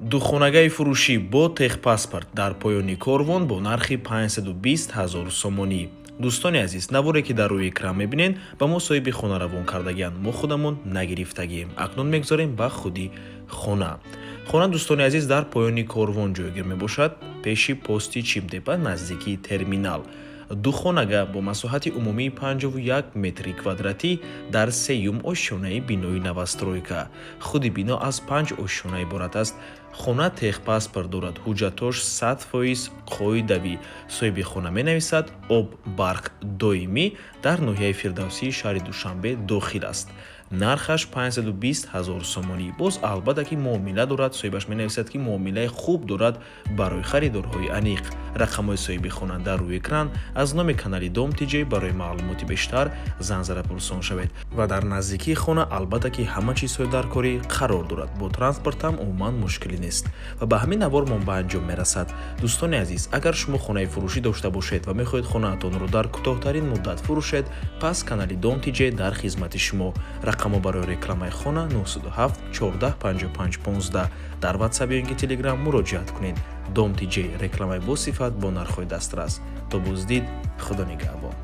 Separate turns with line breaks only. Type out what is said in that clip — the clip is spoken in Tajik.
духонагаи фурӯшӣ бо техпаспорт дар поёни корвон бо нархи 520 000 сомонӣ. дӯстони азиз, наворе ки дар рӯи экран мебинен ба мо соҳиби хона равон кардагианд. мо худамон нагирифтагием. акнун мегзорем ба худи хона. хона, дӯстони азиз, дар поёни корвон ҷойгир мебошад, пеши пости чимтепа наздики терминал. духонага бо масоҳати умумии 51 метри квадратӣ дар сеюм ошёнаи бинои новостройка. худи бино аз 5 ошёна иборат аст. хона техпаспорт дорад, ҳуҷҷатош 100% қоидавӣ. соҳиби хона менависад об барқ доимӣ дар ноҳияи фирдавсии шаҳри душанбе дохил аст. нархаш 520 000 сомонӣ. боз албатта ки муомила дорад. соҳибаш менависад ки муомилаи хуб дорад барои харидорҳои аниқ. рақамҳои соҳиби хона дар рӯи экран. аз номи канали Dom TJ барои маълумоти бештар занзара пурсон шавед. ва дар наздикии хона албатта ки ҳама чизҳои даркорӣ қарор дорад. бо транспортам умуман мушкилӣ нест ва ба ҳамин навормон ба анҷом мерасад. дӯстони азиз, агар шумо хонаи фурӯшӣ дошта бошед ва мехоҳед хонаатонро дар кӯтоҳтарин муддат фурӯшед, пас канали Dom TJ дар хизмати шумо. рақамҳо барои рекламаи хона 907 14 55 15. дар WhatsApp ё инки Telegram муроҷиат кунед. Dom TJ, рекламаи босифат бо нархҳои дастрас. то боздид, худо нигаҳбон.